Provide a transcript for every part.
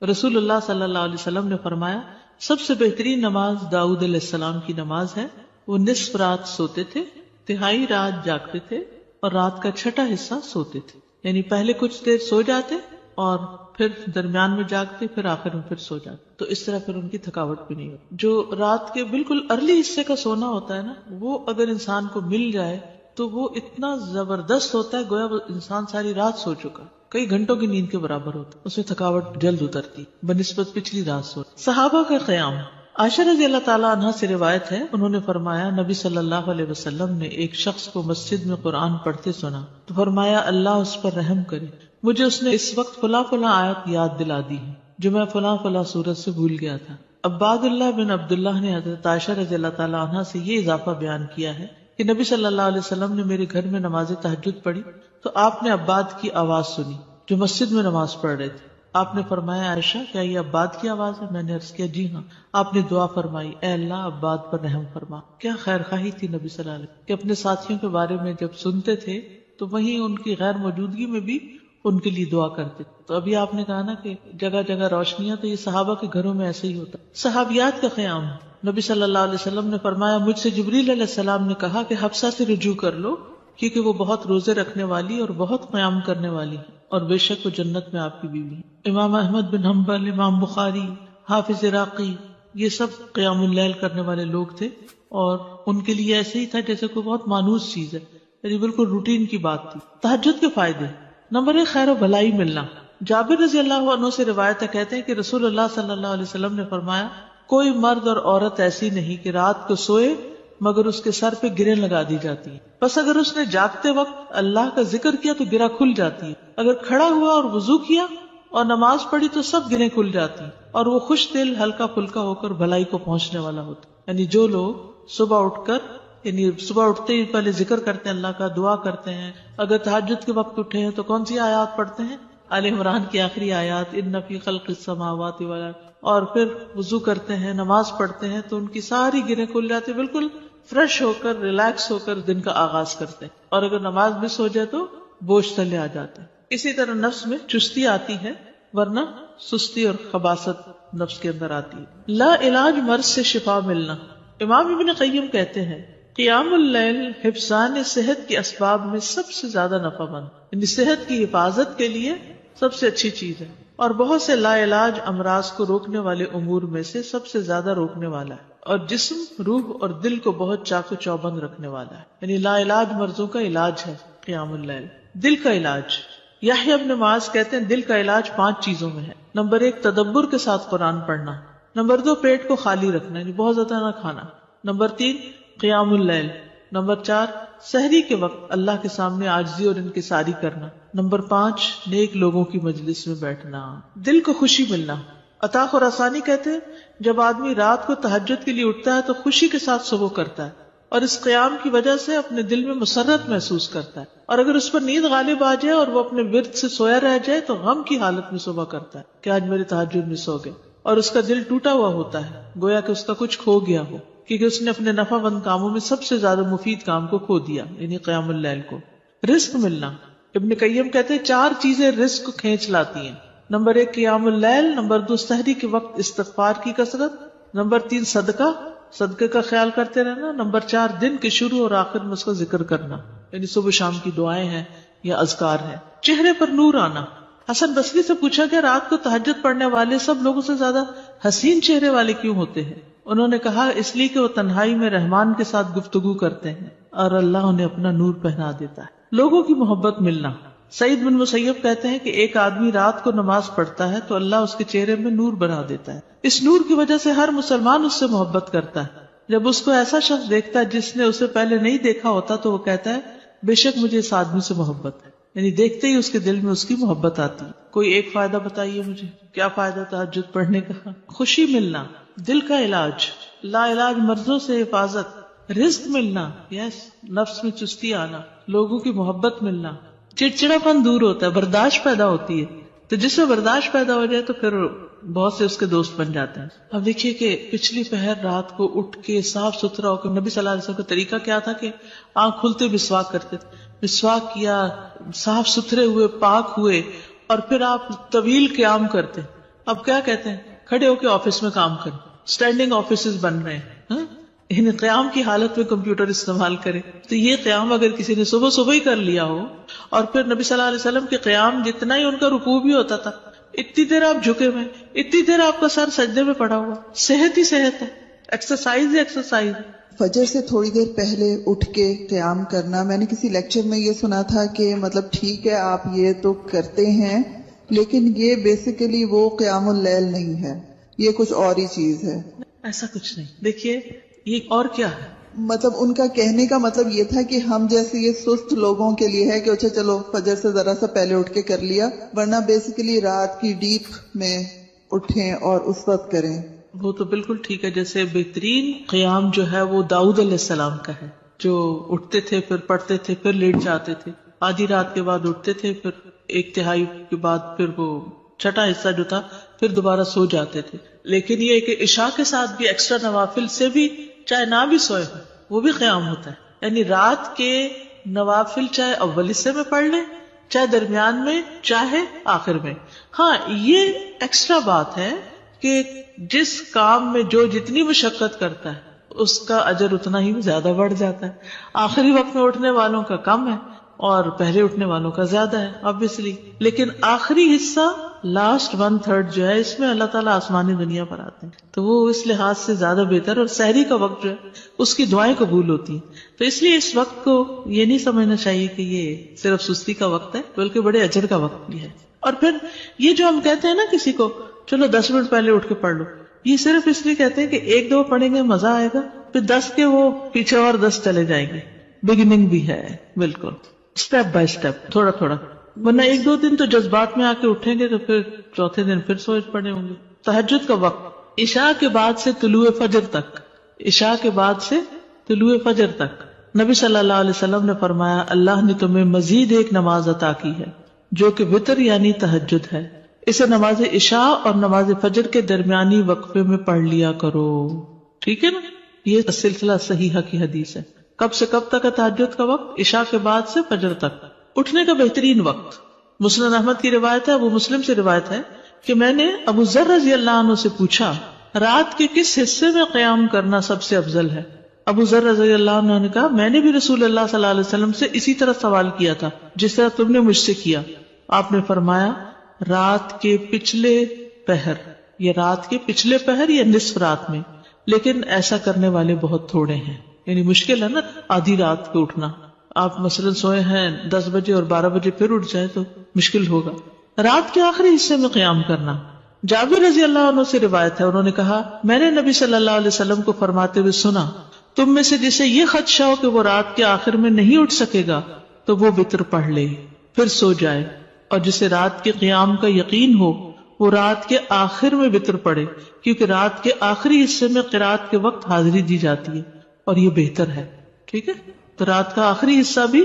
رسول اللہ صلی اللہ علیہ وسلم نے فرمایا سب سے بہترین نماز داؤد علیہ السلام کی نماز ہے. وہ نصف رات سوتے تھے، تہائی رات جاگتے تھے اور رات کا چھٹا حصہ سوتے تھے. یعنی پہلے کچھ دیر سو جاتے اور پھر درمیان میں جاگتے، پھر آخر میں پھر سو جاتے. تو اس طرح پھر ان کی تھکاوٹ بھی نہیں ہوتی. جو رات کے بالکل ارلی حصے کا سونا ہوتا ہے نا، وہ اگر انسان کو مل جائے تو وہ اتنا زبردست ہوتا ہے گویا وہ انسان ساری رات سو چکا، کئی گھنٹوں کی نیند کے برابر ہوتا ہے. اس میں تھکاوٹ جلد اترتی بنسبت پچھلی رات سو. صحابہ کا قیام. عائشہ رضی اللہ تعالیٰ عنہ سے روایت ہے، انہوں نے فرمایا نبی صلی اللہ علیہ وسلم نے ایک شخص کو مسجد میں قرآن پڑھتے سنا تو فرمایا اللہ اس پر رحم کرے، مجھے اس نے اس وقت فلاں فلاں آیت یاد دلا دی ہے جو میں فلاں فلاں سورت سے بھول گیا تھا. عباد اللہ بن عبداللہ نے حضرت عائشہ رضی اللہ تعالیٰ عنہ سے یہ اضافہ بیان کیا ہے کہ نبی صلی اللہ علیہ وسلم نے میرے گھر میں نماز تہجد پڑھی تو آپ نے عباد کی آواز سنی جو مسجد میں نماز پڑھ رہے تھے. آپ نے فرمایا عائشہ کیا یہ عباد کی آواز ہے؟ میں نے عرض کیا جی ہاں. آپ نے دعا فرمائی اے اللہ عباد پر رحم فرما. کیا خیر خواہی تھی نبی صلی اللہ علیہ وسلم کہ اپنے ساتھیوں کے بارے میں جب سنتے تھے تو وہیں ان کی غیر موجودگی میں بھی ان کے لیے دعا کرتے. تو ابھی آپ نے کہا نا کہ جگہ جگہ روشنیاں، تو یہ صحابہ کے گھروں میں ایسے ہی ہوتا. صحابیات کا قیام. نبی صلی اللہ علیہ وسلم نے فرمایا مجھ سے جبریل علیہ السلام نے کہا کہ حفصہ سے رجوع کر لو کیونکہ وہ بہت روزے رکھنے والی اور بہت قیام کرنے والی ہے اور بے شک وہ جنت میں آپ کی بیوی ہے. امام احمد بن حنبل، امام بخاری، حافظ عراقی، یہ سب قیام اللیل کرنے والے لوگ تھے اور ان کے لیے ایسے ہی تھا جیسے کوئی بہت مانوس چیز ہے، یعنی بالکل روٹین کی بات تھی. تہجد کے فائدے. نمبر 1 خیر و بھلائی ملنا. جابر رضی اللہ عنہ سے روایت ہے، کہتے ہیں کہ رسول اللہ صلی اللہ علیہ وسلم نے فرمایا کوئی مرد اور عورت ایسی نہیں کہ رات کو سوئے مگر اس کے سر پہ گریں لگا دی جاتی ہے. بس اگر اس نے جاگتے وقت اللہ کا ذکر کیا تو گرہ کھل جاتی ہے. اگر کھڑا ہوا اور وضو کیا اور نماز پڑھی تو سب گریں کھل جاتی ہیں اور وہ خوش دل ہلکا پھلکا ہو کر بھلائی کو پہنچنے والا ہوتا. یعنی جو لوگ صبح اٹھ کر صبح اٹھتے ہی پہلے ذکر کرتے ہیں، اللہ کا دعا کرتے ہیں. اگر تہجد کے وقت اٹھے ہیں تو کون سی آیات پڑھتے ہیں؟ آل عمران کی آخری آیات، ان فی خلق السماوات والارض، اور پھر وضو کرتے ہیں، نماز پڑھتے ہیں تو ان کی ساری گرہیں کھل جاتی، بالکل فریش ہو کر ریلیکس ہو کر دن کا آغاز کرتے ہیں. اور اگر نماز مس ہو جائے تو بوجھ تلے آ جاتے ہیں. اسی طرح نفس میں چستی آتی ہے ورنہ سستی اور خباثت نفس کے اندر آتی ہے. لا علاج مرض سے شفا ملنا. امام ابن قیم کہتے ہیں قیام اللیل حفظان صحت کے اسباب میں سب سے زیادہ نفع مند، یعنی صحت کی حفاظت کے لیے سب سے اچھی چیز ہے اور بہت سے لا علاج امراض کو روکنے والے امور میں سے سب سے زیادہ روکنے والا ہے اور جسم، روح اور دل کو بہت چاق و چوبند رکھنے والا ہے. یعنی لا علاج مرضوں کا علاج ہے قیام اللیل. دل کا علاج. یحییٰ ابن معاذ کہتے ہیں دل کا علاج 5 چیزوں میں ہے. نمبر 1 تدبر کے ساتھ قرآن پڑھنا. نمبر 2 پیٹ کو خالی رکھنا، یعنی بہت زیادہ نہ کھانا. نمبر 3 قیام اللیل. نمبر 4 سحری کے وقت اللہ کے سامنے عاجزی اور انکساری کرنا. نمبر 5 نیک لوگوں کی مجلس میں بیٹھنا. دل کو خوشی ملنا. عطا خراسانی کہتے ہیں جب آدمی رات کو تہجد کے لیے اٹھتا ہے تو خوشی کے ساتھ صبح کرتا ہے اور اس قیام کی وجہ سے اپنے دل میں مسرت محسوس کرتا ہے. اور اگر اس پر نیند غالب آ جائے اور وہ اپنے ورد سے سویا رہ جائے تو غم کی حالت میں صبح کرتا ہے کہ آج میرے تہجد میں سو گئے اور اس کا دل ٹوٹا ہوا ہوتا ہے گویا کہ اس کا کچھ کھو گیا ہو کیونکہ اس نے اپنے نفع مند کاموں میں سب سے زیادہ مفید کام کو کھو دیا، یعنی قیام اللیل کو. رزق ملنا. ابن قیم کہتے ہیں 4 چیزیں رزق کو کھینچ لاتی ہیں. نمبر 1 قیام اللیل. نمبر 2 سحری کے وقت استغفار کی کثرت. نمبر 3 صدقے کا خیال کرتے رہنا. نمبر 4 دن کے شروع اور آخر میں اس کا ذکر کرنا، یعنی صبح شام کی دعائیں ہیں یا اذکار ہیں. چہرے پر نور آنا. حسن بصری سے پوچھا کہ رات کو تہجد پڑھنے والے سب لوگوں سے زیادہ حسین چہرے والے کیوں ہوتے ہیں؟ انہوں نے کہا اس لیے کہ وہ تنہائی میں رحمان کے ساتھ گفتگو کرتے ہیں اور اللہ انہیں اپنا نور پہنا دیتا ہے. لوگوں کی محبت ملنا. سعید بن مسیب کہتے ہیں کہ ایک آدمی رات کو نماز پڑھتا ہے تو اللہ اس کے چہرے میں نور بنا دیتا ہے. اس نور کی وجہ سے ہر مسلمان اس سے محبت کرتا ہے. جب اس کو ایسا شخص دیکھتا ہے جس نے اسے پہلے نہیں دیکھا ہوتا تو وہ کہتا ہے بے شک مجھے اس آدمی سے محبت ہے، یعنی دیکھتے ہی اس کے دل میں اس کی محبت آتی. کوئی ایک فائدہ بتائیے مجھے، کیا فائدہ تہجد پڑھنے کا؟ خوشی ملنا. دل کا علاج. لا علاج مرضوں سے حفاظت. رزق ملنا. یس. نفس میں چستی آنا. لوگوں کی محبت ملنا. چڑچڑا پن دور ہوتا ہے، برداشت پیدا ہوتی ہے. تو جس میں برداشت پیدا ہو جائے تو پھر بہت سے اس کے دوست بن جاتے ہیں. اب دیکھیے کہ پچھلی پہر رات کو اٹھ کے صاف ستھرا ہو کے نبی صلی اللہ علیہ وسلم کا طریقہ کیا تھا کہ آنکھ کھلتے مسواک کرتے تھے. مسواک کیا، صاف ستھرے ہوئے، پاک ہوئے، اور پھر آپ طویل قیام کرتے. اب کیا کہتے ہیں, کھڑے ہو کے آفس میں کام کریں, اسٹینڈنگ آفیسز بن رہے ہیں, یعنی قیام کی حالت میں کمپیوٹر استعمال کرے. تو یہ قیام اگر کسی نے صبح صبح ہی کر لیا ہو, اور پھر نبی صلی اللہ علیہ وسلم کے قیام جتنا ہی ان کا رکوع بھی ہوتا تھا, اتنی دیر آپ جھکے ہوئے, اتنی دیر آپ کا سر سجدے میں پڑا ہوا, صحت ہی صحت ہے, ایکسرسائز ہی ایکسرسائز. فجر سے تھوڑی دیر پہلے اٹھ کے قیام کرنا, میں نے کسی لیکچر میں یہ سنا تھا کہ مطلب ٹھیک ہے آپ یہ تو کرتے ہیں, لیکن یہ بیسیکلی وہ قیام اللیل نہیں ہے, یہ کچھ اور ہی چیز ہے. ایسا کچھ نہیں. دیکھیے یہ اور کیا ہے, مطلب ان کا کہنے کا مطلب یہ تھا کہ ہم جیسے یہ سست لوگوں کے لیے ہے کہ اچھا چلو فجر سے ذرا سا پہلے اٹھ کے کر لیا, ورنہ بیسیکلی رات کی ڈیپ میں اٹھیں اور اس وقت کریں. وہ تو بالکل ٹھیک ہے. جیسے بہترین قیام جو ہے وہ داؤد علیہ السلام کا ہے, جو اٹھتے تھے پھر پڑھتے تھے پھر لیٹ جاتے تھے, آدھی رات کے بعد اٹھتے تھے پھر ایک تہائی کے بعد پھر وہ چھٹا حصہ جو تھا پھر دوبارہ سو جاتے تھے. لیکن یہ کہ عشاء کے ساتھ بھی ایکسٹرا نوافل سے بھی چاہے نہ بھی سوئے ہو وہ بھی قیام ہوتا ہے. یعنی رات کے نوافل چاہے اول حصے میں پڑھ لیں, چاہے درمیان میں, چاہے آخر میں. ہاں یہ ایکسٹرا بات ہے کہ جس کام میں جو جتنی مشقت کرتا ہے اس کا اجر اتنا ہی زیادہ بڑھ جاتا ہے. آخری وقت میں اٹھنے والوں کا کم ہے اور پہلے اٹھنے والوں کا زیادہ ہے obviously. لیکن آخری حصہ لاسٹ 1/3 جو ہے اس میں اللہ تعالیٰ آسمانی دنیا پر آتے ہیں, تو وہ اس لحاظ سے زیادہ بہتر. اور سحری کا وقت جو ہے اس کی دعائیں قبول ہوتی ہیں. تو اس لیے اس وقت کو یہ نہیں سمجھنا چاہیے کہ یہ صرف سستی کا وقت ہے, بلکہ بڑے اجر کا وقت بھی ہے. اور پھر یہ جو ہم کہتے ہیں نا کسی کو چلو 10 منٹ پہلے اٹھ کے پڑھ لو, یہ صرف اس لیے کہتے ہیں کہ 1-2 پڑھیں گے مزہ آئے گا, پھر 10 کے وہ پیچھے اور 10 چلے جائیں گے. بگننگ بھی ہے بالکل, اسٹیپ بائی اسٹیپ, تھوڑا تھوڑا. ورنہ 1-2 دن تو جذبات میں آ کے اٹھیں گے تو پھر چوتھے دن پھر سوچ پڑے ہوں گے. تہجد کا وقت عشاء کے بعد سے طلوع فجر تک, عشاء کے بعد سے طلوع فجر تک. نبی صلی اللہ علیہ وسلم نے فرمایا اللہ نے تمہیں مزید ایک نماز عطا کی ہے جو کہ وتر یعنی تہجد ہے, اسے نماز عشاء اور نماز فجر کے درمیانی وقفے میں پڑھ لیا کرو. ٹھیک ہے نا, یہ سلسلہ صحیحہ کی حدیث ہے. کب سے کب تک ہے تہجد کا وقت؟ عشاء کے بعد سے فجر تک. اٹھنے کا بہترین وقت, مسند احمد کی روایت ہے, ابو مسلم سے روایت ہے کہ میں نے ابو ذر رضی اللہ عنہ سے پوچھا رات کے کس حصے میں قیام کرنا سب سے افضل ہے؟ ابو ذر رضی اللہ عنہ نے کہا میں نے بھی رسول اللہ صلی اللہ علیہ وسلم سے اسی طرح سوال کیا تھا جس طرح تم نے مجھ سے کیا. آپ نے فرمایا رات کے پچھلے پہر, یا رات کے پچھلے پہر یا نصف رات میں, لیکن ایسا کرنے والے بہت تھوڑے ہیں. یعنی مشکل ہے نا آدھی رات کو اٹھنا. آپ مثلا سوئے ہیں 10 بجے اور 12 بجے پھر اٹھ جائے تو مشکل ہوگا. رات کے آخری حصے میں قیام کرنا. جابر رضی اللہ عنہ سے روایت ہے, انہوں نے کہا میں نے نبی صلی اللہ علیہ وسلم کو فرماتے ہوئے سنا تم میں سے جسے یہ خدشہ ہو کہ وہ رات کے آخر میں نہیں اٹھ سکے گا تو وہ وتر پڑھ لے پھر سو جائے, اور جسے رات کے قیام کا یقین ہو وہ رات کے آخر میں وتر پڑھے, کیونکہ رات کے آخری حصے میں قرات کے وقت حاضری دی جاتی ہے اور یہ بہتر ہے. ٹھیک ہے, تو رات کا آخری حصہ بھی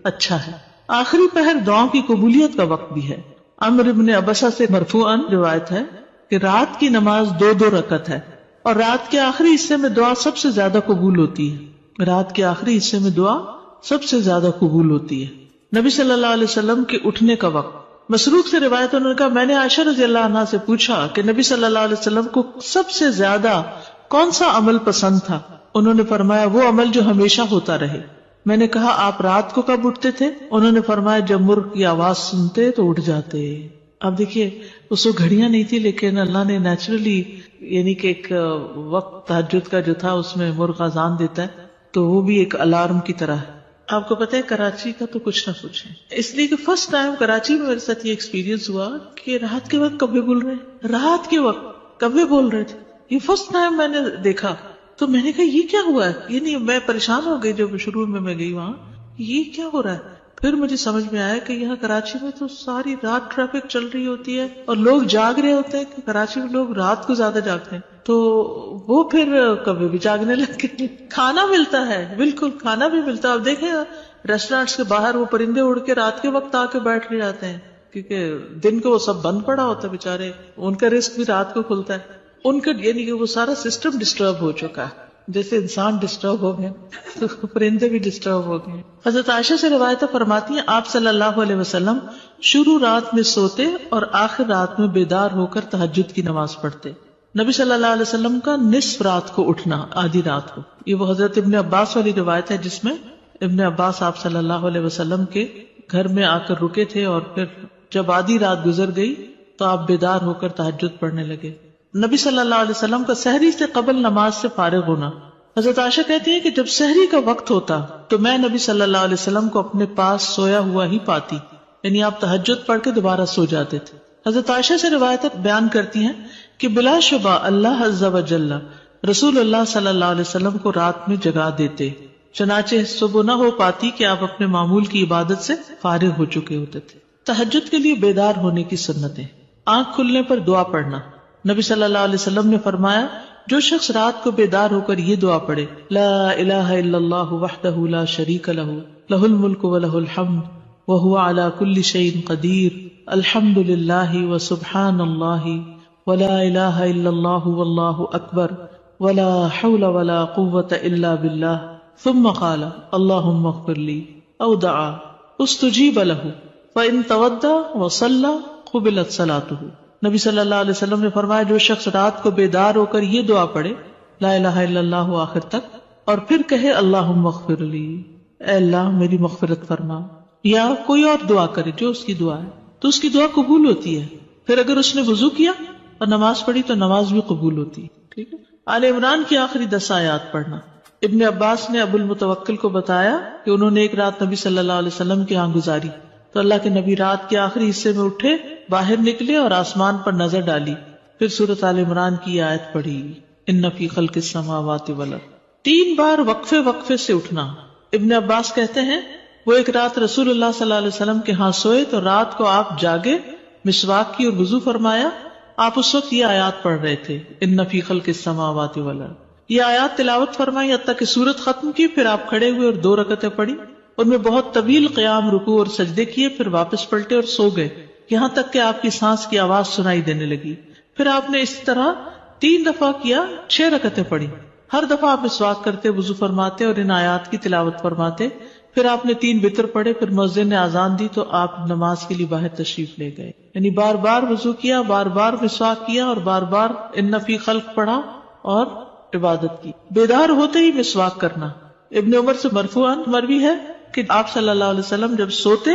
اچھا ہے. آخری پہر دعاؤں کی قبولیت کا وقت بھی ہے. عمرو بن ابسہ سے مرفوعاً روایت ہے کہ رات کی نماز 2 رکعت ہے اور رات کے آخری حصے میں دعا سب سے زیادہ قبول ہوتی ہے. رات کے آخری حصے میں دعا سب سے زیادہ قبول ہوتی ہے. نبی صلی اللہ علیہ وسلم کے اٹھنے کا وقت. مسروق سے روایت انہوں نے کہا میں نے عائشہ رضی اللہ عنہا سے پوچھا کہ نبی صلی اللہ علیہ وسلم کو سب سے زیادہ کون سا عمل پسند تھا؟ انہوں نے فرمایا وہ عمل جو ہمیشہ ہوتا رہے. میں نے کہا آپ رات کو کب اٹھتے تھے؟ انہوں نے فرمایا جب مرغ کی آواز سنتے تو اٹھ جاتے. اب دیکھیے اس کو گھڑیاں نہیں تھی, لیکن اللہ نے نیچرلی یعنی کہ ایک وقت تہجد کا جو تھا اس میں مرغ اذان دیتا ہے تو وہ بھی ایک الارم کی طرح ہے. آپ کو پتہ ہے کراچی کا تو کچھ نہ پوچھیں, اس لیے کہ فرسٹ ٹائم کراچی میں میرے ساتھ یہ ایکسپیرینس ہوا کہ رات کے وقت کبھی بول رہے ہیں, رات کے وقت کبھی بول رہے تھے. یہ فرسٹ ٹائم میں نے دیکھا تو میں نے کہا یہ کیا ہوا ہے, یعنی میں پریشان ہو گئی جب شروع میں گئی وہاں, یہ کیا ہو رہا ہے. پھر مجھے سمجھ میں آیا کہ یہاں کراچی میں تو ساری رات ٹریفک چل رہی ہوتی ہے اور لوگ جاگ رہے ہوتے ہیں, کہ کراچی میں لوگ رات کو زیادہ جاگتے ہیں, تو وہ پھر کبھی بھی جاگنے لگے. کھانا ملتا ہے, بالکل کھانا بھی ملتا ہے. اب دیکھیں ریسٹورینٹس کے باہر وہ پرندے اڑ کے رات کے وقت آ کے بیٹھ کے جاتے ہیں, کیونکہ دن کو وہ سب بند پڑا ہوتا ہے بیچارے, ان کا رزق بھی رات کو کھلتا ہے. ان کا یعنی کہ وہ سارا سسٹم ڈسٹرب ہو چکا ہے. جیسے انسان ڈسٹرب ہو گئے تو پرندے بھی ڈسٹرب ہو گئے. حضرت عائشہ سے روایت فرماتی ہیں آپ صلی اللہ علیہ وسلم شروع رات میں سوتے اور آخر رات میں بیدار ہو کر تہجد کی نماز پڑھتے. نبی صلی اللہ علیہ وسلم کا نصف رات کو اٹھنا، آدھی رات کو، یہ وہ حضرت ابن عباس والی روایت ہے جس میں ابن عباس آپ صلی اللہ علیہ وسلم کے گھر میں آ کر رکے تھے اور پھر جب آدھی رات گزر گئی تو آپ بیدار ہو کر تہجد پڑھنے لگے. نبی صلی اللہ علیہ وسلم کا سحری سے قبل نماز سے فارغ ہونا. حضرت عائشہ کہتی ہیں کہ جب سحری کا وقت ہوتا تو میں نبی صلی اللہ علیہ وسلم کو اپنے پاس سویا ہوا ہی پاتی، یعنی آپ تہجد پڑھ کے دوبارہ سو جاتے تھے. حضرت عائشہ سے روایت بیان کرتی ہیں کہ بلا شبہ اللہ عز و جل رسول اللہ صلی اللہ علیہ وسلم کو رات میں جگا دیتے، چنانچہ صبح نہ ہو پاتی کہ آپ اپنے معمول کی عبادت سے فارغ ہو چکے ہوتے تھے. تہجد کے لیے بیدار ہونے کی سنتیں. آنکھ کھلنے پر دعا پڑھنا. نبی صلی اللہ علیہ وسلم نے فرمایا جو شخص رات کو بیدار ہو کر یہ دعا پڑھے لا الہ الا اللہ وحدہ لا شریک لہ لہ الملک ولہ الحمد وہو علی کل شیء قدیر الحمد للہ وسبحان اللہ ولا الہ الا اللہ واللہ اکبر ولا حول ولا قوة الا باللہ ثم قال اللہم اغفر لی او دعا استجیب لہ فإن تودع وصلى قبلت صلاتہ. نبی صلی اللہ علیہ وسلم نے فرمایا جو شخص رات کو بیدار ہو کر یہ دعا پڑھے لا الہ الا اللہ آخر تک اور پھر کہے اللہم اغفر لی، اے اللہ میری مغفرت فرما، یا کوئی اور دعا کرے جو اس کی دعا ہے تو اس کی دعا قبول ہوتی ہے. پھر اگر اس نے وضو کیا اور نماز پڑھی تو نماز بھی قبول ہوتی ہے. ٹھیک ہے. آل عمران کی آخری 10 آیات پڑھنا. ابن عباس نے ابو المتوکل کو بتایا کہ انہوں نے ایک رات نبی صلی اللہ علیہ وسلم کے ہاں گزاری تو اللہ کے نبی رات کے آخری حصے میں اٹھے، باہر نکلے اور آسمان پر نظر ڈالی، پھر سورۃ آل عمران کی آیت پڑھی ان فی خلق السماوات والارض. 3 بار وقفے سے اٹھنا. ابن عباس کہتے ہیں وہ ایک رات رسول اللہ صلی اللہ علیہ وسلم کے ہاں سوئے تو رات کو آپ جاگے، مسواک کی اور وضو فرمایا. آپ اس وقت یہ آیات پڑھ رہے تھے ان فی خلق السماوات والارض. یہ آیات تلاوت فرمائی حتیٰ کہ سورت ختم کی، پھر آپ کھڑے ہوئے اور 2 رکعتیں پڑھی. ان میں بہت طویل قیام، رکوع اور سجدے کیے، پھر واپس پلٹے اور سو گئے یہاں تک کہ آپ کی سانس کی آواز سنائی دینے لگی. پھر آپ نے اس طرح 3 دفعہ کیا، 6 رکعتیں پڑھی. ہر دفعہ آپ مسواک کرتے، وضو فرماتے اور ان آیات کی تلاوت فرماتے. پھر آپ نے 3 وتر پڑھے، پھر مؤذن نے اذان دی تو آپ نماز کے لیے باہر تشریف لے گئے. یعنی بار بار وضو کیا، بار بار مسواک کیا اور بار بار ان فی خلق پڑھا اور عبادت کی. بیدار ہوتے ہی مسواک کرنا. ابن عمر سے مرفوعاً مروی ہے کہ آپ صلی اللہ علیہ وسلم جب سوتے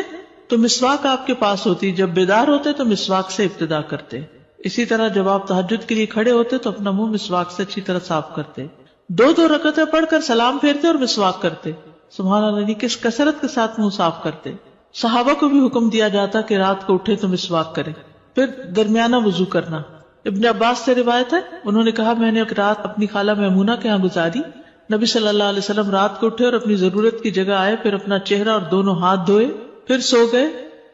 تو مسواک آپ کے پاس ہوتی، جب بیدار ہوتے تو مسواک سے ابتدا کرتے. اسی طرح جب آپ تہجد کے لیے کھڑے ہوتے تو اپنا منہ مسواک سے اچھی طرح صاف کرتے. 2 رکعتیں پڑھ کر سلام پھیرتے اور مسواک کرتے. سبحان اللہ، کس کثرت کے ساتھ منہ صاف کرتے. صحابہ کو بھی حکم دیا جاتا کہ رات کو اٹھے تو مسواک کرے. پھر درمیانہ وضو کرنا. ابن عباس سے روایت ہے انہوں نے کہا میں نے ایک رات اپنی خالہ میمونہ کے ہاں گزاری. نبی صلی اللہ علیہ وسلم رات کو اٹھے اور اپنی ضرورت کی جگہ آئے، پھر اپنا چہرہ اور دونوں ہاتھ دھوئے، پھر سو گئے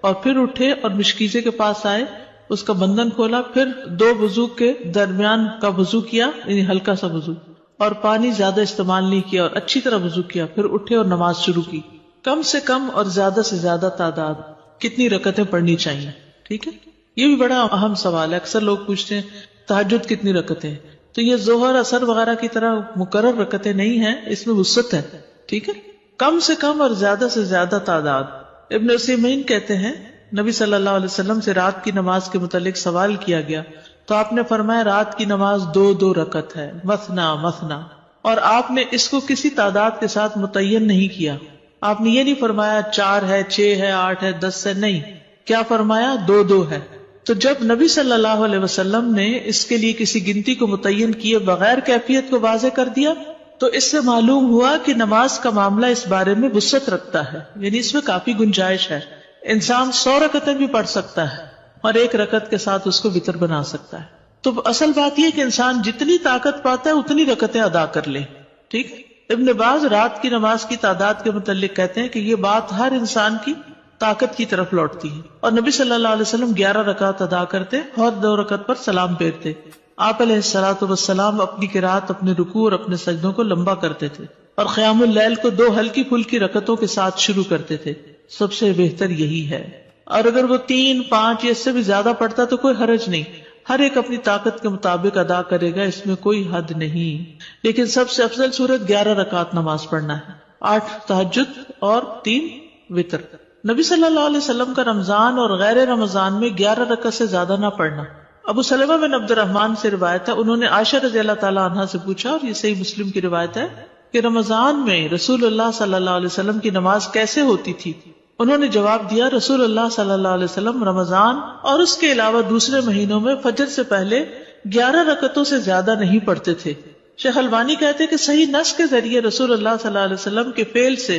اور پھر اٹھے اور مشکیزے کے پاس آئے، اس کا بندھن کھولا، پھر 2 وضو کے درمیان کا وضو کیا، یعنی ہلکا سا وضو، اور پانی زیادہ استعمال نہیں کیا اور اچھی طرح وضو کیا. پھر اٹھے اور نماز شروع کی. کم سے کم اور زیادہ سے زیادہ تعداد کتنی رکعتیں پڑھنی چاہیے؟ ٹھیک ہے. یہ بھی بڑا اہم سوال ہے. اکثر لوگ پوچھتے ہیں تہجد کتنی رکعتیں؟ تو یہ ظہر اثر وغیرہ کی طرح مقرر رکعتیں نہیں ہیں، اس میں وسعت ہے. ٹھیک ہے. کم سے کم اور زیادہ سے زیادہ تعداد. ابن عثیمین کہتے ہیں نبی صلی اللہ علیہ وسلم سے رات کی نماز کے متعلق سوال کیا گیا تو آپ نے فرمایا رات کی نماز 2 رکعت ہے، مثنا مثنا، اور آپ نے اس کو کسی تعداد کے ساتھ متعین نہیں کیا. آپ نے یہ نہیں فرمایا 4 ہے، 6 ہے، 8 ہے، 10 ہے، نہیں. کیا فرمایا؟ 2 ہے. تو جب نبی صلی اللہ علیہ وسلم نے اس کے لیے کسی گنتی کو متعین کیے بغیر کیفیت کو واضح کر دیا تو اس سے معلوم ہوا کہ نماز کا معاملہ اس بارے میں وسعت رکھتا ہے، یعنی اس میں کافی گنجائش ہے. انسان 100 رکعتیں بھی پڑھ سکتا ہے اور 1 رکعت کے ساتھ اس کو وتر بنا سکتا ہے. تو اصل بات یہ کہ انسان جتنی طاقت پاتا ہے اتنی رکعتیں ادا کر لے. ٹھیک. ابن باز رات کی نماز کی تعداد کے متعلق کہتے ہیں کہ یہ بات ہر انسان کی طاقت کی طرف لوٹتی ہے، اور نبی صلی اللہ علیہ وسلم 11 رکعت ادا کرتے اور 2 رکعت پر سلام پھیرتے. آپ علیہ الصلوۃ والسلام اپنی قرات، اپنے رکوع اور اپنے سجدوں کو لمبا کرتے تھے اور قیام اللیل کو 2 ہلکی پھلکی رکعتوں کے ساتھ شروع کرتے تھے. سب سے بہتر یہی ہے. اور اگر وہ 3، 5 یا اس سے بھی زیادہ پڑھتا تو کوئی حرج نہیں. ہر ایک اپنی طاقت کے مطابق ادا کرے گا، اس میں کوئی حد نہیں. لیکن سب سے افضل صورت 11 رکعت نماز پڑھنا ہے، 8 تہجد اور 3 وتر. نبی صلی اللہ علیہ وسلم کا رمضان اور غیر رمضان میں 11 رکعت سے زیادہ نہ پڑھنا. ابو سلمہ بن عبد الرحمن سے روایت ہے، انہوں نے عائشہ رضی اللہ تعالی عنہا سے پوچھا، اور یہ صحیح مسلم کی روایت ہے، کہ رمضان میں رسول اللہ صلی اللہ علیہ وسلم کی نماز کیسے ہوتی تھی؟ انہوں نے جواب دیا، رسول اللہ صلی اللہ علیہ وسلم رمضان اور اس کے علاوہ دوسرے مہینوں میں فجر سے پہلے 11 رکعتوں سے زیادہ نہیں پڑھتے تھے. شیخ البانی کہتے کہ صحیح نص کے ذریعے رسول اللہ صلی اللہ علیہ وسلم کے فعل سے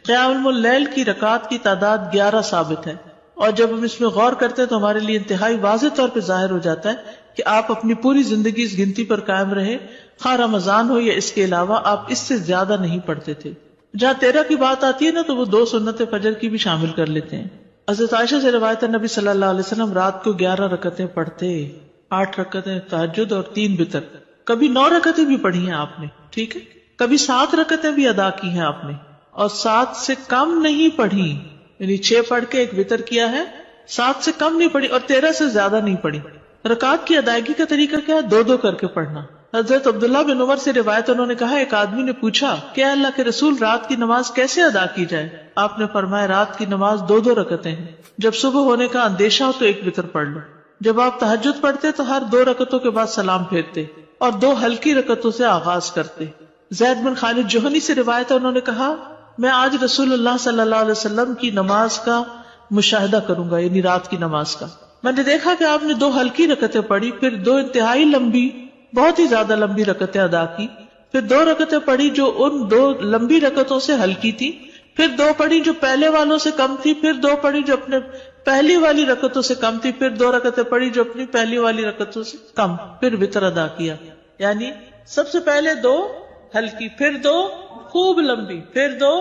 قیام اللیل کی رکعات کی تعداد 11 ثابت ہے، اور جب ہم اس میں غور کرتے ہیں تو ہمارے لیے انتہائی واضح طور پہ ظاہر ہو جاتا ہے کہ آپ اپنی پوری زندگی اس گنتی پر قائم رہے، خواہ رمضان ہو یا اس کے علاوہ، آپ اس سے زیادہ نہیں پڑھتے تھے. جہاں 13 کی بات آتی ہے نا، تو وہ 2 سنت فجر کی بھی شامل کر لیتے ہیں. حضرت عائشہ سے روایت ہے، نبی صلی اللہ علیہ وسلم رات کو 11 رکعتیں پڑھتے، 8 رکعتیں تہجد اور 3 وتر. کبھی 9 رکعتیں بھی پڑھی ہیں آپ نے، ٹھیک ہے، کبھی 7 رکعتیں بھی ادا کی ہیں آپ نے، اور 7 سے کم نہیں پڑھی، یعنی 6 پڑھ کے 1 وتر کیا ہے، 7 سے کم نہیں پڑھی اور 13 سے زیادہ نہیں پڑھی. رکعات کی ادائیگی کا طریقہ کیا ہے؟ 2 کر کے پڑھنا. حضرت عبداللہ بن عمر سے روایت، انہوں نے کہا، ایک آدمی نے پوچھا کہ اللہ کے رسول رات کی نماز کیسے ادا کی جائے؟ آپ نے فرمایا، رات کی نماز 2 رکعتیں ہیں، جب صبح ہونے کا اندیشہ ہو تو 1 وتر پڑھ لو. جب آپ تہجد پڑھتے تو ہر 2 رکعتوں کے بعد سلام پھیرتے اور 2 ہلکی رکعتوں سے آغاز کرتے. زید بن خالد جوہنی سے روایت ہے، انہوں نے کہا، میں آج رسول اللہ صلی اللہ علیہ وسلم کی نماز کا مشاہدہ کروں گا، یعنی رات کی نماز کا. میں نے دیکھا کہ آپ نے 2 ہلکی رکعتیں پڑھی، پھر 2 انتہائی لمبی، بہت ہی زیادہ لمبی رکعتیں ادا کی، پھر 2 رکعتیں پڑھی جو ان 2 لمبی رکعتوں سے ہلکی تھی، پھر 2 پڑھی جو پہلے والوں سے کم تھی، پھر 2 پڑھی جو اپنے پہلی والی رکعتوں سے کم تھی، پھر 2 رکعتیں پڑھی جو اپنی پہلی والی رکعتوں سے کم، پھر وتر ادا کیا. یعنی سب سے پہلے 2 ہلکی، پھر 2 خوب لمبی، پھر 2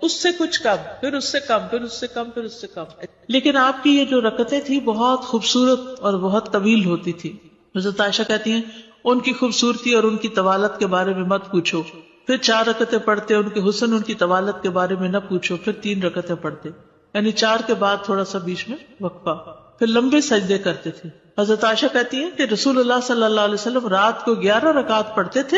اس سے کچھ کم، پھر اس سے کم، پھر اس سے کم، پھر اس سے کم. لیکن آپ کی یہ جو رکعتیں تھی بہت خوبصورت اور بہت طویل ہوتی تھی. حضرت عائشہ کہتی ہیں، ان کی خوبصورتی اور ان کی طوالت کے بارے میں مت پوچھو. پھر 4 رکعتیں پڑھتے، ان کے حسن، ان کی طوالت کے بارے میں نہ پوچھو. پھر 3 رکعتیں پڑھتے، یعنی 4 کے بعد تھوڑا سا بیچ میں وقفہ، پھر لمبے سجدے کرتے تھے. حضرت عائشہ کہتی ہیں کہ رسول اللہ صلی اللہ علیہ وسلم رات کو 11 رکعت پڑھتے تھے،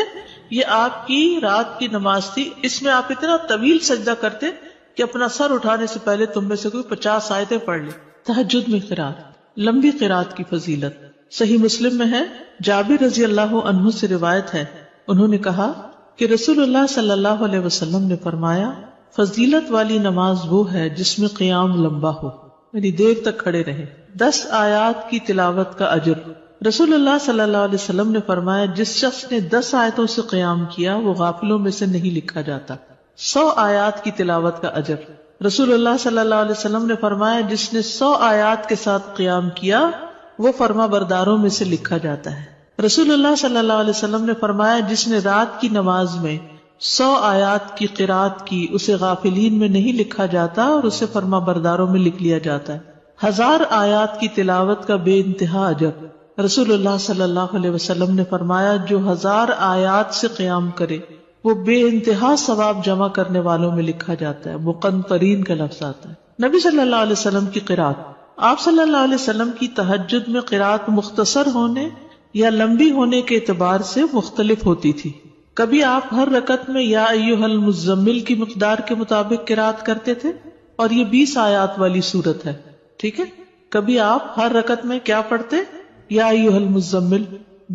یہ آپ کی رات کی نماز تھی. اس میں آپ اتنا طویل سجدہ کرتے کہ اپنا سر اٹھانے سے پہلے تم میں سے کوئی 50 آیتیں پڑھ لے. تہجد میں قرات، لمبی قرات کی فضیلت صحیح مسلم میں ہے. جابر رضی اللہ عنہ سے روایت ہے، انہوں نے کہا کہ رسول اللہ صلی اللہ علیہ وسلم نے فرمایا، فضیلت والی نماز وہ ہے جس میں قیام لمبا ہو، یعنی دیر تک کھڑے رہے. 10 آیات کی تلاوت کا اجر. رسول اللہ صلی اللہ علیہ وسلم نے فرمایا، جس شخص نے 10 آیتوں سے قیام کیا وہ غافلوں میں سے نہیں لکھا جاتا. 100 آیات کی تلاوت کا اجر. رسول اللہ صلی اللہ علیہ وسلم نے فرمایا، جس نے 100 آیات کے ساتھ قیام کیا وہ فرما برداروں میں سے لکھا جاتا ہے. رسول اللہ صلی اللہ علیہ وسلم نے فرمایا، جس نے رات کی نماز میں 100 آیات کی قرات کی اسے غافلین میں نہیں لکھا جاتا اور اسے فرما برداروں میں لکھ لیا جاتا ہے. 1000 آیات کی تلاوت کا بے انتہا اجر. رسول اللہ صلی اللہ علیہ وسلم نے فرمایا، جو 1000 آیات سے قیام کرے وہ بے انتہا ثواب جمع کرنے والوں میں لکھا جاتا ہے. مقنطرین کا لفظ آتا ہے. نبی صلی اللہ علیہ وسلم کی قرات. آپ صلی اللہ علیہ وسلم کی تہجد میں قرات مختصر ہونے یا لمبی ہونے کے اعتبار سے مختلف ہوتی تھی. کبھی آپ ہر رکعت میں یا ایھا المزمل کی مقدار کے مطابق قرات کرتے تھے، اور یہ 20 آیات والی سورت ہے، ٹھیک ہے. کبھی آپ ہر رکعت میں کیا پڑھتے؟ یا ایھا المزمل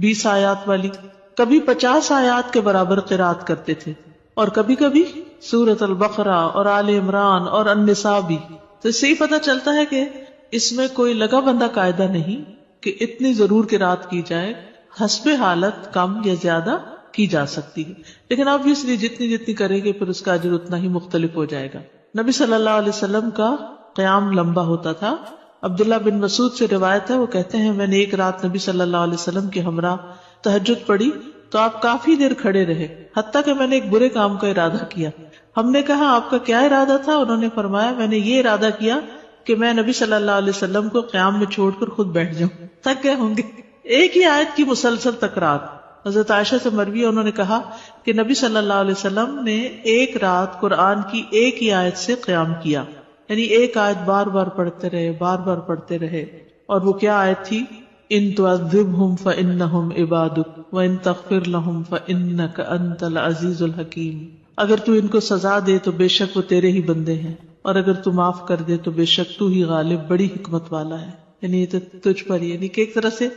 20 آیات والی. کبھی 50 آیات کے برابر قرات کرتے تھے، اور کبھی کبھی سورۃ البقرہ اور آل عمران اور النساء بھی. تو اس سے ہی پتہ چلتا ہے کہ اس میں کوئی لگا بندہ قاعدہ نہیں کہ اتنی ضرور قرات کی جائے، حسب حالت کم یا زیادہ کی جا سکتی ہے. لیکن obviously جتنی کریں گے پھر اس کا اجر اتنا ہی مختلف ہو جائے گا. نبی صلی اللہ علیہ وسلم کا قیام لمبا ہوتا تھا. عبداللہ بن مسعود سے روایت ہے، وہ کہتے ہیں، میں نے ایک رات نبی صلی اللہ علیہ وسلم کے ہمراہ تہجد پڑھی تو آپ کافی دیر کھڑے رہے، حتیٰ کہ میں نے ایک برے کام کا ارادہ کیا. ہم نے کہا، آپ کا کیا ارادہ تھا؟ انہوں نے فرمایا، میں نے یہ ارادہ کیا کہ میں نبی صلی اللہ علیہ وسلم کو قیام میں چھوڑ کر خود بیٹھ جاؤں. تھک گئے ہوں گے. ایک ہی آیت کی مسلسل تکرار. حضرت عائشہ سے مروی ہے، انہوں نے کہا کہ نبی صلی اللہ علیہ وسلم نے ایک رات قرآن کی ایک ہی آیت سے قیام کیا، یعنی ایک آیت بار بار پڑھتے رہے، بار بار پڑھتے رہے. اور وہ کیا آیت تھی؟ ان تعذبهم فانہم عبادک وان تغفر لهم فانک انت العزیز الحکیم. اگر تو ان کو سزا دے تو بے شک وہ تیرے ہی بندے ہیں، اور اگر تو معاف کر دے تو بے شک تو ہی غالب بڑی حکمت والا ہے. یعنی یہ تو تجھ پر، یعنی کہ ایک طرح سے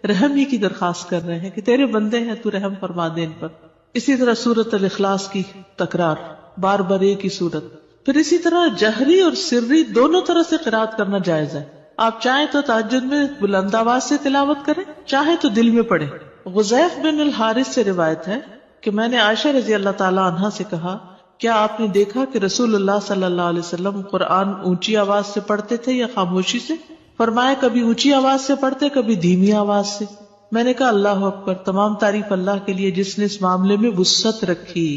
رحم ہی کی درخواست کر رہے ہیں کہ تیرے بندے ہیں، تو رحم فرما دے ان پر. اسی طرح سورۃ الاخلاص کی تکرار، بار بار ایک ہی سورت. پھر اسی طرح جہری اور سری دونوں طرح سے قرات کرنا جائز ہے. آپ چاہیں تو تہجد میں بلند آواز سے تلاوت کریں، چاہیں تو دل میں پڑھیں. غزیف بن الحارث سے روایت ہے کہ میں نے عائشہ رضی اللہ تعالی عنہا سے کہا، کیا آپ نے دیکھا کہ رسول اللہ صلی اللہ علیہ وسلم قرآن اونچی آواز سے پڑھتے تھے یا خاموشی سے؟ فرمایا کبھی اونچی آواز سے پڑھتے، کبھی دھیمی آواز سے. میں نے کہا اللہ اکبر، تمام تعریف اللہ کے لیے جس نے اس معاملے میں وسعت رکھی.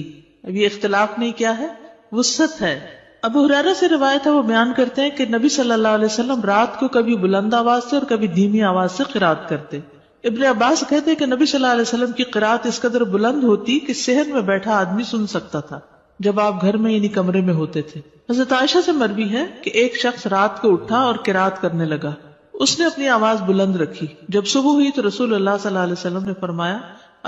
اب یہ اختلاف نہیں، کیا ہے؟ وسعت ہے. ابو ہریرہ سے روایت ہے، وہ بیان کرتے ہیں کہ نبی صلی اللہ علیہ وسلم رات کو کبھی بلند آواز سے اور کبھی دھیمی آواز سے قرات کرتے. ابن عباس کہتے ہیں کہ نبی صلی اللہ علیہ وسلم کی قرات اس قدر بلند ہوتی کہ صحن میں بیٹھا آدمی سن سکتا تھا جب آپ گھر میں یعنی کمرے میں ہوتے تھے. حضرت عائشہ سے مروی ہے کہ ایک شخص رات کو اٹھا اور قرات کرنے لگا. اس نے اپنی آواز بلند رکھی. جب صبح ہوئی تو رسول اللہ صلی اللہ علیہ وسلم نے فرمایا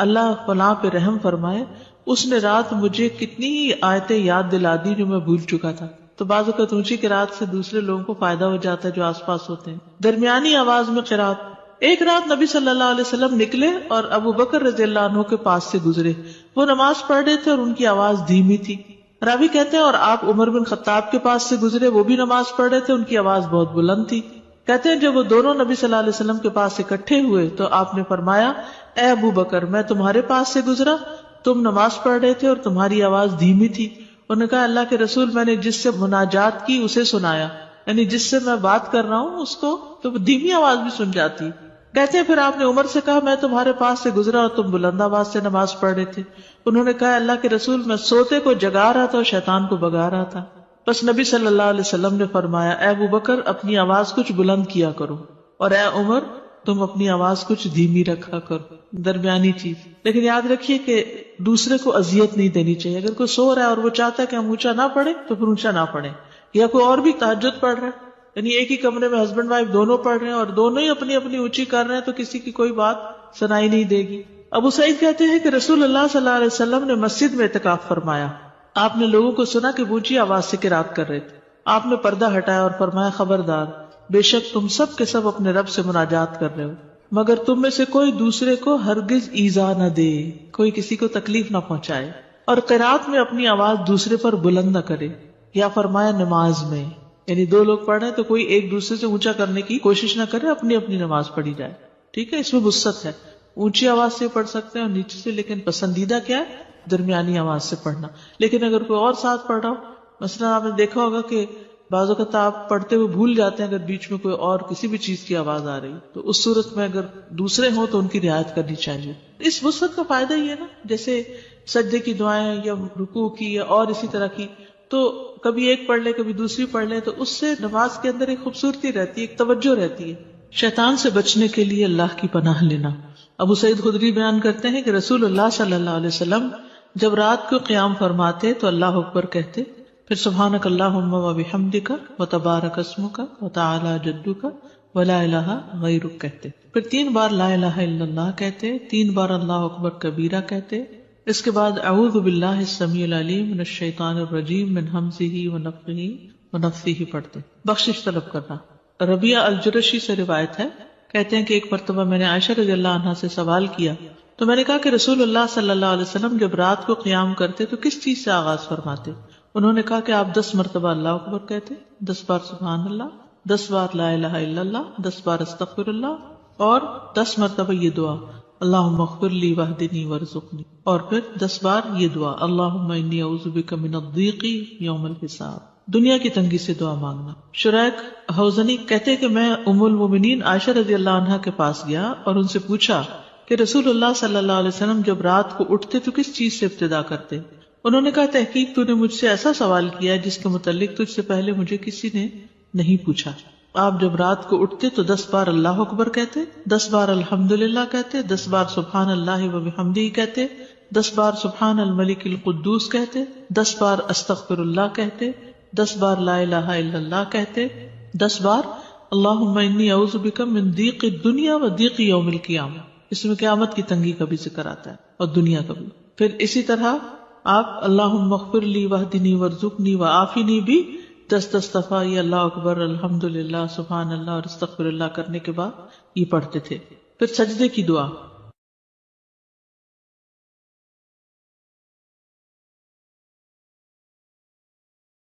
اللہ فلاں پہ رحم فرمائے، اس نے رات مجھے کتنی آیتیں یاد دلا دی جو میں بھول چکا تھا. تو بعض اوقات اونچی قرات سے دوسرے لوگوں کو فائدہ ہو جاتا ہے جو آس پاس ہوتے ہیں. درمیانی آواز میں قرات. ایک رات نبی صلی اللہ علیہ وسلم نکلے اور ابو بکر رضی اللہ عنہ کے پاس سے گزرے. وہ نماز پڑھ رہے تھے اور ان کی آواز دھیمی تھی. راوی کہتے ہیں اور آپ عمر بن خطاب کے پاس سے گزرے، وہ بھی نماز پڑھ رہے تھے، ان کی آواز بہت بلند تھی. کہتے ہیں جب وہ دونوں نبی صلی اللہ علیہ وسلم کے پاس اکٹھے ہوئے تو آپ نے فرمایا اے ابو بکر، میں تمہارے پاس سے گزرا، تم نماز پڑھ رہے تھے اور تمہاری آواز دھیمی تھی. انہوں نے کہا اللہ کے رسول، میں نے جس سے مناجات کی اسے سنایا، یعنی جس سے میں بات کر رہا ہوں اس کو تو دھیمی آواز بھی سن جاتی. کہتے ہیں پھر آپ نے عمر سے کہا میں تمہارے پاس سے گزرا اور تم بلند آواز سے نماز پڑھ رہے تھے. انہوں نے کہا اللہ کے رسول، میں سوتے کو جگا رہا تھا اور شیطان کو بگا رہا تھا. بس نبی صلی اللہ علیہ وسلم نے فرمایا اے ابو بکر، اپنی آواز کچھ بلند کیا کرو، اور اے عمر، تم اپنی آواز کچھ دھیمی رکھا کرو، درمیانی چیز. لیکن یاد رکھیے کہ دوسرے کو اذیت نہیں دینی چاہیے. اگر کوئی سو رہا ہے اور وہ چاہتا ہے کہ ہم اونچا نہ پڑھے تو پھر اونچا نہ پڑھے. یا کوئی اور بھی تہجد پڑھ رہا ہے، یعنی ایک ہی کمرے میں ہسبینڈ وائف دونوں پڑھ رہے ہیں اور دونوں ہی اپنی اپنی اونچی کر رہے ہیں تو کسی کی کوئی بات سنائی نہیں دے گی. ابو سعید کہتے ہیں کہ رسول اللہ صلی اللہ علیہ وسلم نے مسجد میں اعتکاف فرمایا. آپ نے لوگوں کو سنا کہ اونچی آواز سے قرات کر رہے تھے. آپ نے پردہ ہٹایا اور فرمایا خبردار، بے شک تم سب کے سب اپنے رب سے مناجات کر رہے ہو، مگر تم میں سے کوئی دوسرے کو ہرگز ایذا نہ دے، کوئی کسی کو تکلیف نہ پہنچائے، اور قرات میں اپنی آواز دوسرے پر بلند نہ کرے. یا فرمایا نماز میں، یعنی دو لوگ پڑھ رہے ہیں تو کوئی ایک دوسرے سے اونچا کرنے کی کوشش نہ کرے، اپنی اپنی نماز پڑھی جائے. ٹھیک ہے، اس میں وسعت ہے. اونچی آواز سے پڑھ سکتے ہیں اور نیچے سے، لیکن پسندیدہ کیا ہے؟ درمیانی آواز سے پڑھنا. لیکن اگر کوئی اور ساتھ پڑھ رہا ہو، مثلا آپ نے دیکھا ہوگا کہ بعض اوقات آپ پڑھتے ہوئے بھول جاتے ہیں اگر بیچ میں کوئی اور کسی بھی چیز کی آواز آ رہی تو اس صورت میں اگر دوسرے ہوں تو ان کی رعایت کرنی چاہیے. اس وسعت کا فائدہ یہ ہے نا، جیسے سجدے کی دعائیں یا رکوع کی یا اور اسی طرح کی، تو کبھی ایک پڑھ لے کبھی دوسری پڑھ لے تو اس سے نماز کے اندر ایک خوبصورتی رہتی ہے، ایک توجہ رہتی ہے. شیطان سے بچنے کے لیے اللہ کی پناہ لینا. ابو سعید خدری بیان کرتے ہیں کہ رسول اللہ صلی اللہ علیہ وسلم جب رات کو قیام فرماتے تو اللہ اکبر کہتے، پھر سبحانک اللہم و بحمدک و تبارک اسمک و تعالی جدک و لا الہ غیرک کہتے، پھر 3 بار لا الہ الا اللہ کہتے، 3 بار اللہ اکبر کبیرہ کہتے. اس کے بعد اعوذ باللہ السمیع العلیم من الشیطان الرجیم من ہمزہ ونفخہ ونفثہ پڑھتے. بخشش طلب کرنا. ربیعہ الجرشی سے روایت ہے، کہتے ہیں کہ ایک مرتبہ میں نے عائشہ رضی اللہ عنہا سے سوال کیا تو میں نے کہا کہ رسول اللہ صلی اللہ علیہ وسلم جب رات کو قیام کرتے تو کس چیز سے آغاز فرماتے؟ انہوں نے کہا کہ آپ 10 مرتبہ اللہ اکبر کہتے، 10 بار سبحان اللہ، 10 بار لا الہ الا اللہ، 10 بار استغفر اللہ، اور 10 مرتبہ یہ دعا اللہم اغفر لی واہدنی وارزقنی، اور پھر 10 بار یہ دعا اللہم انی اعوذ بک من الضیق یوم الحساب، دنیا کی تنگی سے دعا مانگنا. شریک حوزنی کہتے کہ میں ام المومنین عائشہ رضی اللہ عنہا کے پاس گیا اور ان سے پوچھا کہ رسول اللہ صلی اللہ علیہ وسلم جب رات کو اٹھتے تو کس چیز سے ابتدا کرتے؟ انہوں نے کہا تحقیق تو نے مجھ سے ایسا سوال کیا جس کے متعلق تجھ سے پہلے مجھے کسی نے نہیں پوچھا. آپ جب رات کو اٹھتے تو 10 بار اللہ اکبر کہتے، 10 بار الحمدللہ کہتے، 10 بار سبحان اللہ و بحمدہ کہتے، 10 بار سبحان الملک القدوس کہتے، 10 بار استغفر اللہ کہتے، 10 بار لا الہ الا اللہ کہتے، 10 بار اللہم انی اعوذ بک من ضیق الدنیا و ضیق یوم القیامہ، اس میں قیامت کی تنگی کا بھی ذکر آتا ہے اور دنیا کا بھی. پھر اسی طرح آپ اللہم اغفر لی واہدنی وارزقنی وعافنی بھی 10 دفعہ یہ اللہ اکبر الحمدللہ سبحان اللہ اور استغفر اللہ کرنے کے بعد یہ پڑھتے تھے. پھر سجدے کی دعا